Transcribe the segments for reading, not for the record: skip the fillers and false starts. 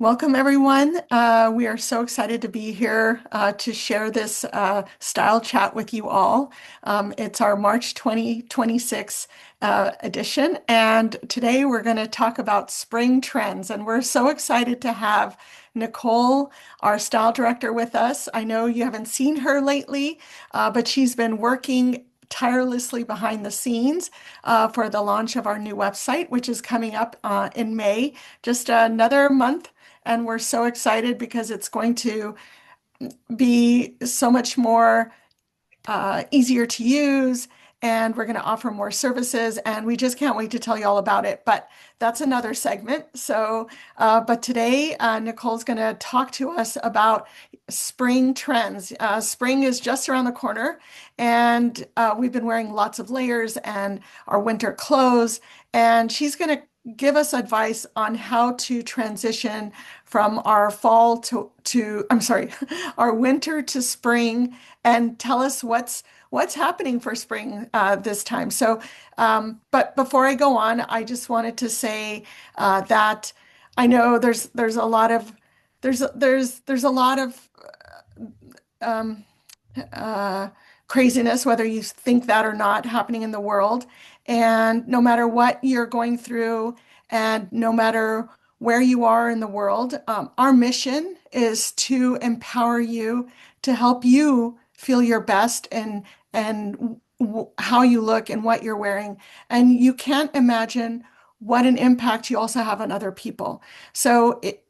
Welcome, everyone. We are so excited to be here to share this style chat with you all. It's our March 2026 edition, and today we're going to talk about spring trends. And we're so excited to have Nicole, our style director, with us. I know you haven't seen her lately, but she's been working tirelessly behind the scenes for the launch of our new website, which is coming up in May, just another month. And we're so excited because it's going to be so much more easier to use, and we're going to offer more services, and we just can't wait to tell you all about it. But that's another segment. But today, Nicole's going to talk to us about spring trends. Spring is just around the corner, and we've been wearing lots of layers and our winter clothes, and she's going to give us advice on how to transition from our fall to I'm sorry, our winter to spring, and tell us what's happening for spring this time. But before I go on, I just wanted to say that I know there's a lot of there's a lot of um, uh, craziness, whether you think that or not, happening in the world. And no matter what you're going through, and no matter where you are in the world, our mission is to empower you, to help you feel your best and how you look and what you're wearing. And you can't imagine what an impact you also have on other people.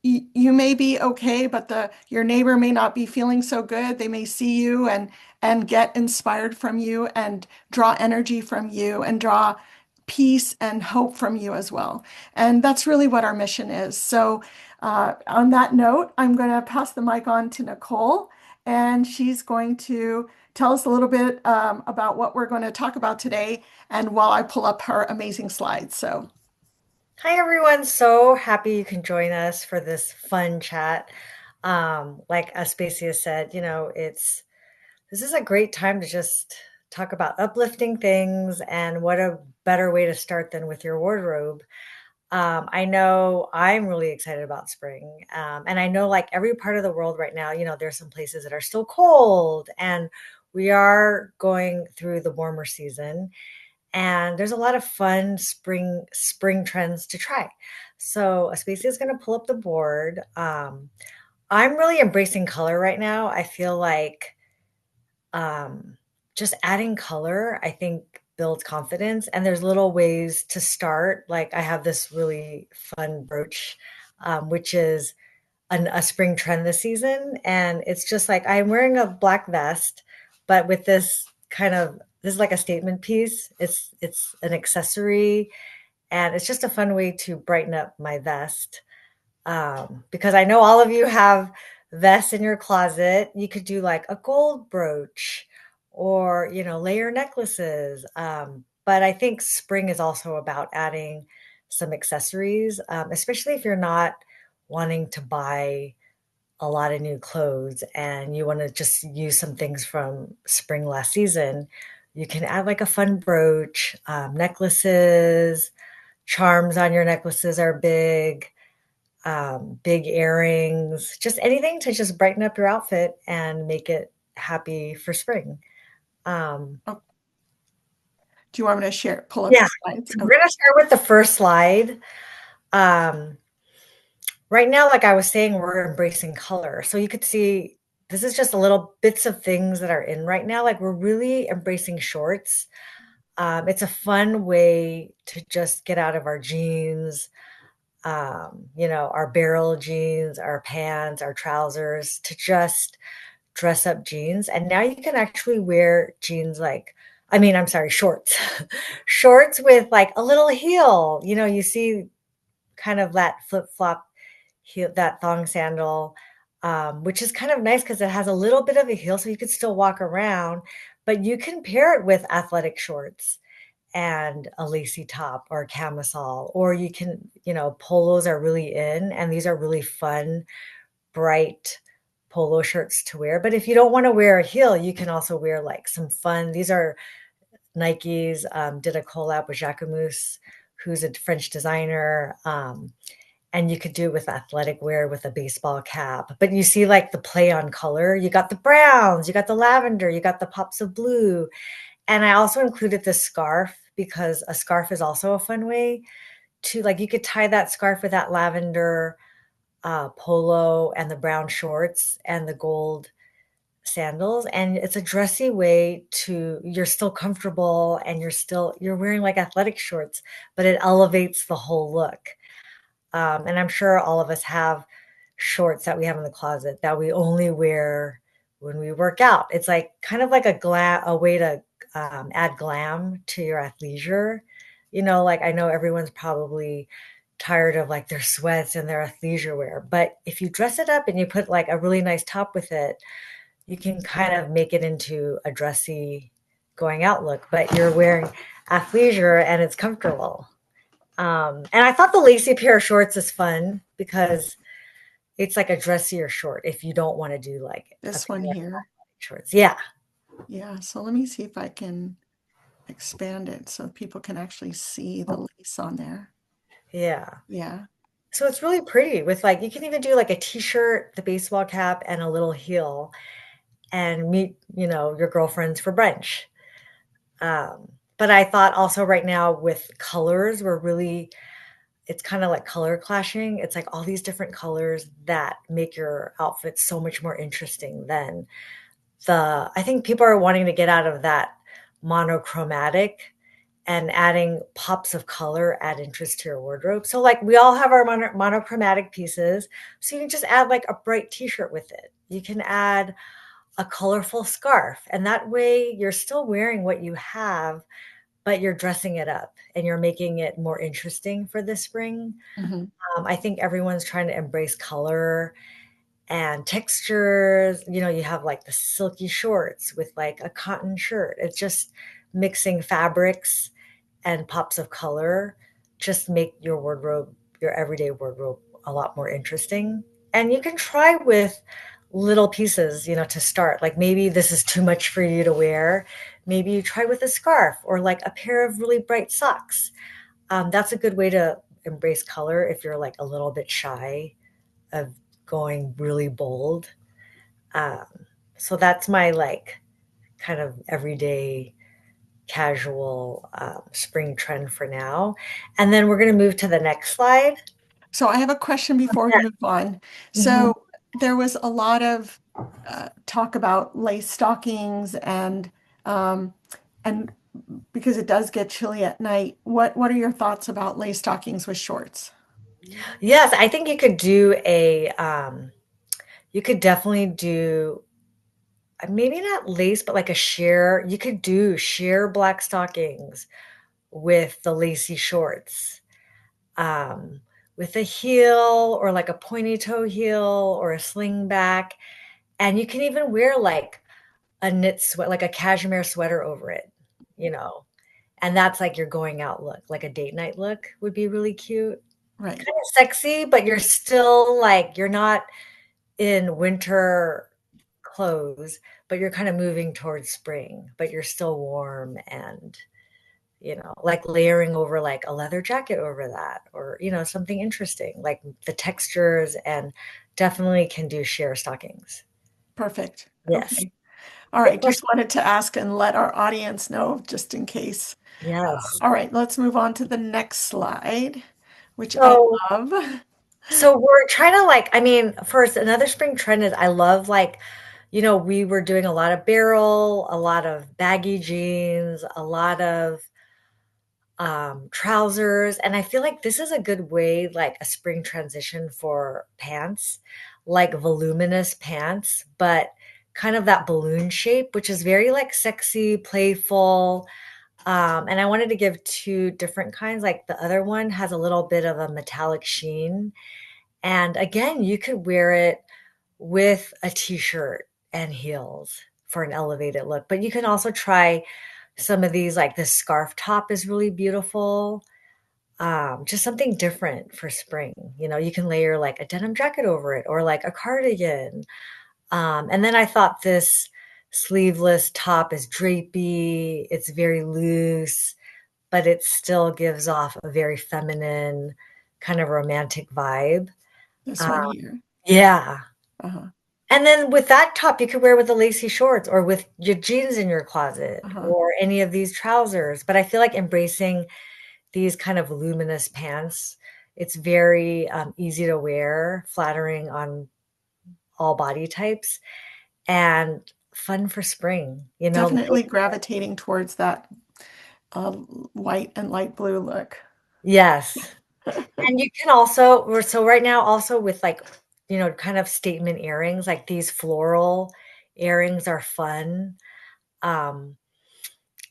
You may be okay, but your neighbor may not be feeling so good. They may see you and get inspired from you and draw energy from you and draw peace and hope from you as well. And that's really what our mission is. On that note, I'm going to pass the mic on to Nicole, and she's going to tell us a little bit about what we're going to talk about today, and while I pull up her amazing slides. Hi, everyone. So happy you can join us for this fun chat. Like Aspasia said, this is a great time to just talk about uplifting things, and what a better way to start than with your wardrobe. I know I'm really excited about spring. And I know, like every part of the world right now, there's some places that are still cold, and we are going through the warmer season, and there's a lot of fun spring trends to try. So Aspasia is going to pull up the board. I'm really embracing color right now. I feel like um, just adding color, I think, builds confidence. And there's little ways to start. Like I have this really fun brooch, which is a spring trend this season. And it's just like I'm wearing a black vest, but with this is like a statement piece. It's an accessory, and it's just a fun way to brighten up my vest. Because I know all of you have vests in your closet. You could do like a gold brooch, or layer necklaces. But I think spring is also about adding some accessories, especially if you're not wanting to buy a lot of new clothes and you want to just use some things from spring last season. You can add like a fun brooch, necklaces, charms on your necklaces are big, big earrings, just anything to just brighten up your outfit and make it happy for spring. Um, Oh, do you want me to pull up yeah, the slides? so we're Okay. going to start with the first slide. Um, Right now, like I was saying, we're embracing color. So you could see this is just a little bits of things that are in right now. Like we're really embracing shorts. It's a fun way to just get out of our jeans, our barrel jeans, our pants, our trousers, to just dress up jeans. And now you can actually wear jeans I'm sorry, shorts, shorts with like a little heel. You see kind of that flip flop heel, that thong sandal, which is kind of nice because it has a little bit of a heel, so you could still walk around, but you can pair it with athletic shorts and a lacy top or a camisole, or you can, polos are really in, and these are really fun, bright polo shirts to wear. But if you don't want to wear a heel, you can also wear like some fun. These are Nike's did a collab with Jacquemus, who's a French designer. and you could do it with athletic wear with a baseball cap. But you see like the play on color. You got the browns, you got the lavender, you got the pops of blue. And I also included the scarf because a scarf is also a fun way to like you could tie that scarf with that lavender polo and the brown shorts and the gold sandals, and it's a dressy way to you're still comfortable and you're wearing like athletic shorts, but it elevates the whole look. And I'm sure all of us have shorts that we have in the closet that we only wear when we work out. It's like kind of like a way to add glam to your athleisure. Like I know everyone's probably tired of like their sweats and their athleisure wear, but if you dress it up and you put like a really nice top with it, you can kind of make it into a dressy going out look, but you're wearing athleisure and it's comfortable. And I thought the lacy pair of shorts is fun because it's like a dressier short if you don't want to do like a This pair one of here. shorts. Yeah. Yeah, so let me see if I can expand it so people can actually see the lace on there. Yeah. Yeah, So it's really pretty with like, you can even do like a t-shirt, the baseball cap, and a little heel and meet, your girlfriends for brunch. But I thought also right now with colors, it's kind of like color clashing. It's like all these different colors that make your outfit so much more interesting than I think people are wanting to get out of that monochromatic and adding pops of color add interest to your wardrobe. So like we all have our monochromatic pieces. So you can just add like a bright t-shirt with it. You can add a colorful scarf. And that way you're still wearing what you have, but you're dressing it up and you're making it more interesting for the spring. hmm, I think everyone's trying to embrace color and textures. You have like the silky shorts with like a cotton shirt. It's just mixing fabrics and pops of color just make your wardrobe, your everyday wardrobe, a lot more interesting. And you can try with little pieces, to start. Like maybe this is too much for you to wear. Maybe you try with a scarf or like a pair of really bright socks. That's a good way to embrace color if you're like a little bit shy of going really bold. Um, so that's my like kind of everyday casual spring trend for now. And then we're going to move to the next slide. so I have a question before we move on. Mhm. So there was a lot of talk about lace stockings um, and because it does get chilly at night. What are your thoughts about lace stockings with shorts? Yes, I think you could definitely do maybe not lace, but like a sheer, you could do sheer black stockings with the lacy shorts. Um, with a heel or like a pointy toe heel or a sling back. And you can even wear like a knit sweat, like a cashmere sweater over it, you know. And that's like your going out look, like a date night look would be really cute. Right. Kind of sexy, but you're still like, you're not in winter clothes, but you're kind of moving towards spring, but you're still warm and, like layering over like a leather jacket over that or, something interesting, like the textures and definitely can do sheer stockings. Perfect. Yes. Okay. All right. Just wanted to ask and let our audience know just in case. Yes. All right. Let's move on to the next slide, which I So love. So we're trying to like, I mean, first, another spring trend is I love like, we were doing a lot of barrel, a lot of baggy jeans, a lot of trousers. And I feel like this is a good way, like a spring transition for pants, like voluminous pants, but kind of that balloon shape, which is very like sexy, playful. And I wanted to give two different kinds. Like the other one has a little bit of a metallic sheen and again, you could wear it with a t-shirt and heels for an elevated look. But you can also try some of these, like this scarf top is really beautiful. Just something different for spring. You can layer like a denim jacket over it or like a cardigan. And then I thought this sleeveless top is drapey, it's very loose, but it still gives off a very feminine kind of romantic vibe. This Uh, one here. yeah. Uh-huh. And then with that top, you could wear with the lacy shorts or with your jeans in your closet Uh-huh. or any of these trousers. But I feel like embracing these kind of luminous pants, it's very easy to wear, flattering on all body types, and fun for spring. Definitely gravitating towards that white and light blue look. Yes. And you can also, so right now, also with like, kind of statement earrings, like these floral earrings are fun. Um,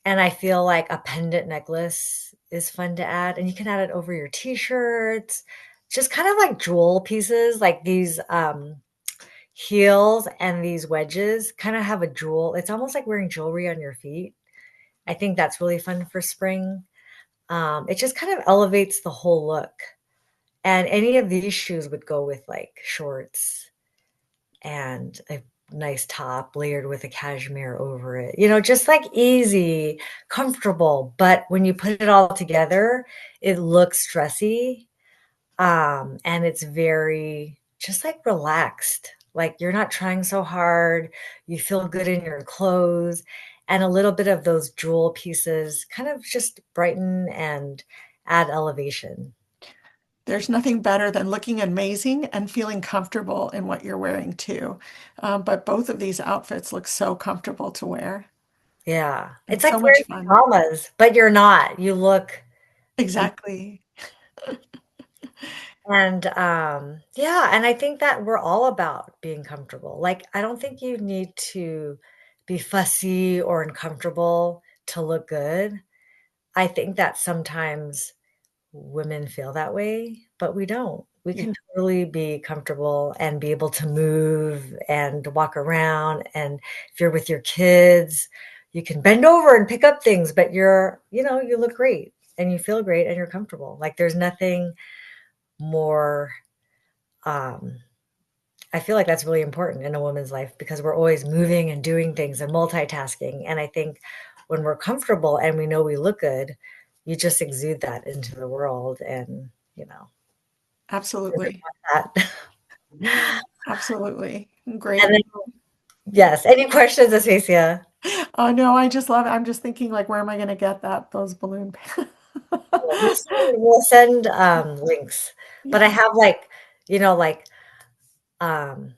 And I feel like a pendant necklace is fun to add, and you can add it over your t-shirts, just kind of like jewel pieces, like these heels and these wedges kind of have a jewel. It's almost like wearing jewelry on your feet. I think that's really fun for spring. It just kind of elevates the whole look. And any of these shoes would go with like shorts and a nice top layered with a cashmere over it. Just like easy, comfortable. But when you put it all together, it looks dressy. And it's very just like relaxed. Like you're not trying so hard. You feel good in your clothes. And a little bit of those jewel pieces kind of just brighten and add elevation. There's nothing better than looking amazing and feeling comfortable in what you're wearing too. But both of these outfits look so comfortable to wear Yeah. and It's like so much wearing fun. pajamas, but you're not. You look Exactly. And, yeah, and I think that we're all about being comfortable. Like, I don't think you need to be fussy or uncomfortable to look good. I think that sometimes women feel that way, but we don't. We Yeah, can totally be comfortable and be able to move and walk around. And if you're with your kids, you can bend over and pick up things, but you look great and you feel great and you're comfortable. Like, there's nothing more um, I feel like that's really important in a woman's life because we're always moving and doing things and multitasking. And I think when we're comfortable and we know we look good, you just exude that into the world and, absolutely. that. Absolutely. And Great. then, yes, any questions, Aspasia? Oh no, I just love it. I'm just thinking like, where am I going to get those balloon pants? We'll send links. But I Yeah, have like, um,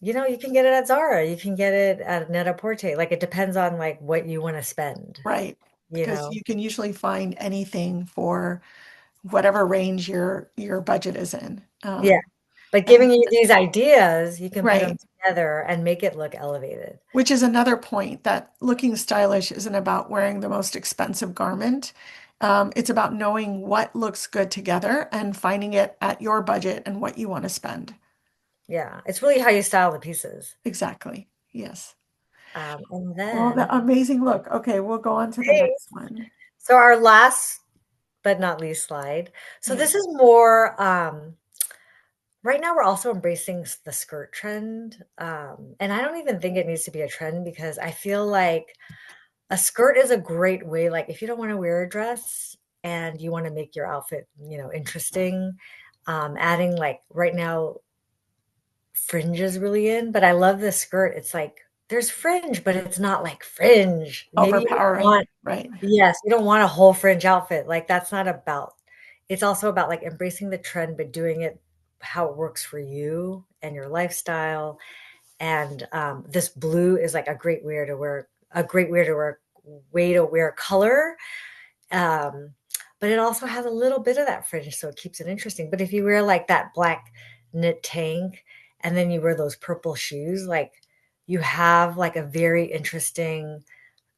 you can get it at Zara, you can get it at Net-a-Porter. Like it depends on like what you want to spend, right. you Because know? you can usually find anything for whatever range your budget is in. Yeah. But And giving you these ideas, you can put them right. together and make it look elevated. Which is another point that looking stylish isn't about wearing the most expensive garment. It's about knowing what looks good together and finding it at your budget and what you want to spend. Yeah, it's really how you style the pieces. Exactly. Yes. And Well, then, the amazing look. Okay, we'll go on to the hey, next one. so our last but not least slide. So Yeah. this is more, right now we're also embracing the skirt trend. And I don't even think it needs to be a trend because I feel like a skirt is a great way, like if you don't want to wear a dress and you want to make your outfit, interesting, adding like right now fringe is really in, but I love this skirt. It's like there's fringe, but it's not like fringe. Maybe you don't Overpowering. want, Right. yes, you don't want a whole fringe outfit. Like that's not about, it's also about like embracing the trend, but doing it how it works for you and your lifestyle. And this blue is like a great way to wear color. Um, but it also has a little bit of that fringe, so it keeps it interesting. But if you wear like that black knit tank and then you wear those purple shoes, like you have like a very interesting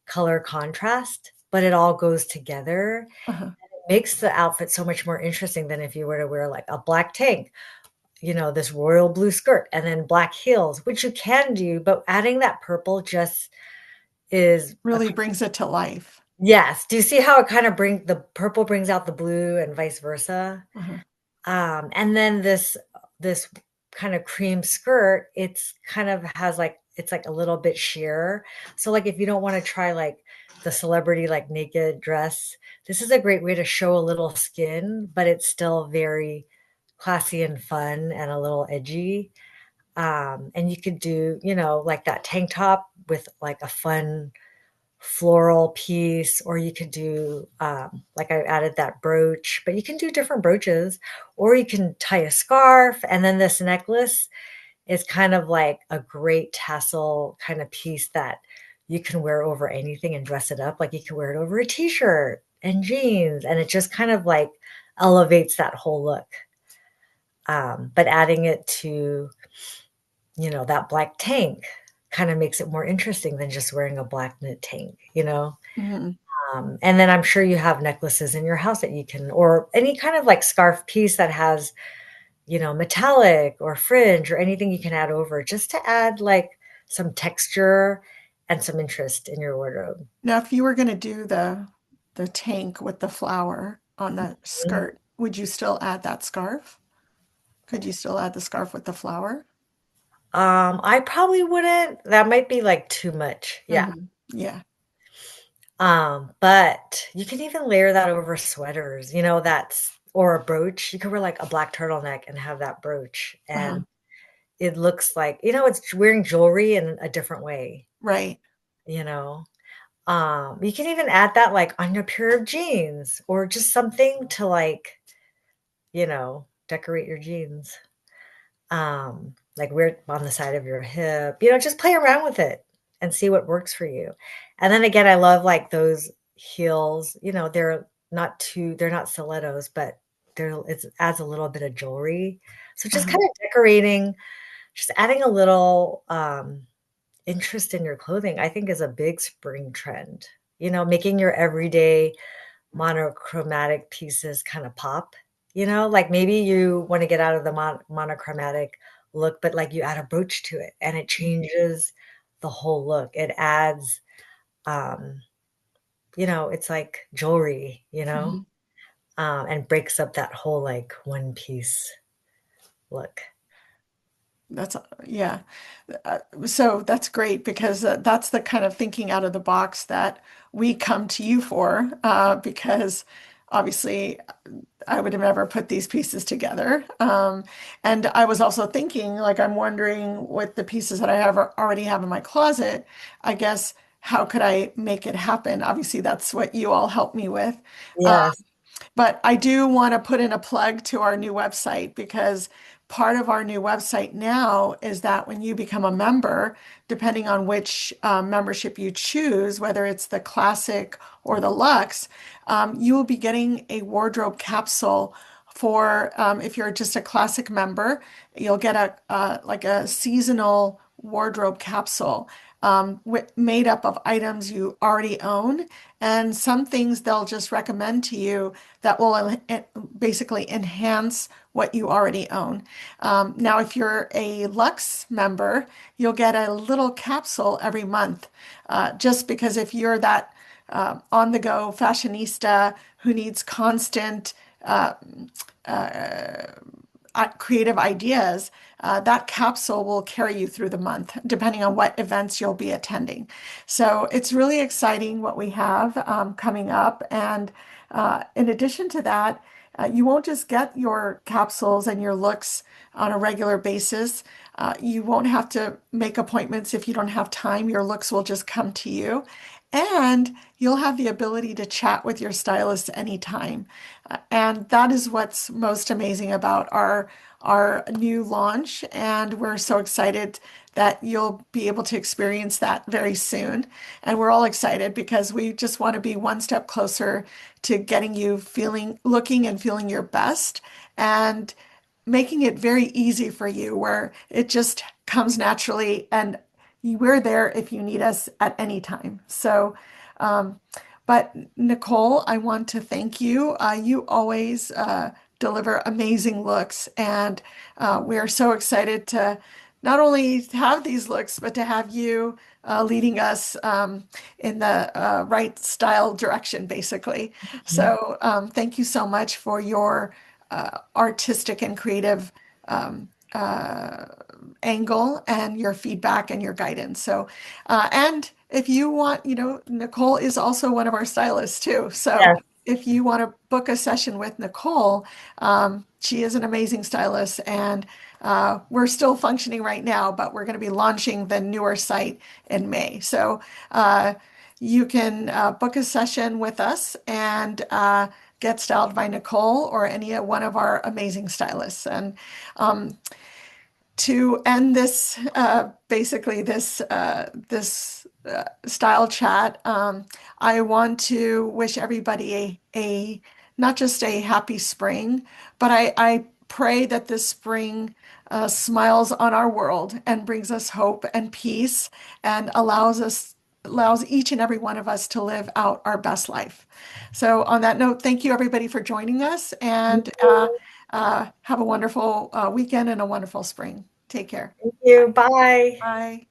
color contrast, but it all goes together. Uh-huh. It makes the outfit so much more interesting than if you were to wear like a black tank, this royal blue skirt and then black heels, which you can do, but adding that purple just is a Really brings it to life. yes. Do you see how it kind of the purple brings out the blue and vice versa? Uh-huh. And then this kind of cream skirt, it's kind of has like it's like a little bit sheer. So like if you don't want to try like the celebrity like naked dress, this is a great way to show a little skin, but it's still very classy and fun and a little edgy. And you could do, like that tank top with like a fun floral piece, or you could do, like I added that brooch, but you can do different brooches, or you can tie a scarf. And then this necklace is kind of like a great tassel kind of piece that you can wear over anything and dress it up. Like you can wear it over a t-shirt and jeans, and it just kind of like elevates that whole look. But adding it to, that black tank kind of makes it more interesting than just wearing a black knit tank. Mhm. And then I'm sure you have necklaces in your house that you can, or any kind of like scarf piece that has, metallic or fringe or anything you can add over just to add like some texture and some interest in your wardrobe. Now, if you were going to do the tank with the flower on the skirt, would you still add that scarf? Could you still add the scarf with the flower? I probably wouldn't. That might be like too much. Yeah. Yeah. But you can even layer that over sweaters, that's or a brooch. You could wear like a black turtleneck and have that brooch. Uh-huh. And it looks like, it's wearing jewelry in a different way, Right. you know. You can even add that like on your pair of jeans or just something to like, decorate your jeans. Like wear it on the side of your hip, just play around with it and see what works for you. And then again, I love like those heels, they're not stilettos, but it adds a little bit of jewelry. So just Uh-huh. kind of decorating, just adding a little interest in your clothing, I think is a big spring trend. Making your everyday monochromatic pieces kind of pop. Like maybe you want to get out of the monochromatic look, but like you add a brooch to it and it changes the whole look. It adds, um, it's like jewelry, Mhm. and breaks up that whole like one piece look. That's yeah. So that's great because that's the kind of thinking out of the box that we come to you for, because obviously I would have never put these pieces together. And I was also thinking, like, I'm wondering with the pieces that I have already have in my closet, I guess, how could I make it happen? Obviously, that's what you all helped me with. Yes. But I do want to put in a plug to our new website because part of our new website now is that when you become a member, depending on which membership you choose, whether it's the classic or the luxe, you will be getting a wardrobe capsule for if you're just a classic member, you'll get a like a seasonal wardrobe capsule made up of items you already own, and some things they'll just recommend to you that will basically enhance what you already own. Now, if you're a Lux member, you'll get a little capsule every month, just because if you're that on the go fashionista who needs constant creative ideas, that capsule will carry you through the month, depending on what events you'll be attending. So it's really exciting what we have coming up. And in addition to that, you won't just get your capsules and your looks on a regular basis. You won't have to make appointments if you don't have time. Your looks will just come to you. And you'll have the ability to chat with your stylist anytime. And that is what's most amazing about our new launch. And we're so excited that you'll be able to experience that very soon. And we're all excited because we just want to be one step closer to getting you feeling, looking and feeling your best and making it very easy for you where it just comes naturally and we're there if you need us at any time. So, um, but Nicole, I want to thank you. You always deliver amazing looks, and we are so excited to not only have these looks, but to have you leading us in the right style direction, basically. Mhm. So, thank you so much for your artistic and creative uh, angle and your feedback and your guidance. So, and if you want, Nicole is also one of our stylists too. So Yes. if you want to book a session with Nicole, she is an amazing stylist and we're still functioning right now, but we're going to be launching the newer site in May. So you can book a session with us and get styled by Nicole or any one of our amazing stylists. And um, to end this, basically this style chat, I want to wish everybody a not just a happy spring, but I pray that this spring smiles on our world and brings us hope and peace and allows each and every one of us to live out our best life. So on that note, thank you everybody for joining us and have a wonderful weekend and a wonderful spring. Take care. Thank you. Bye. Bye.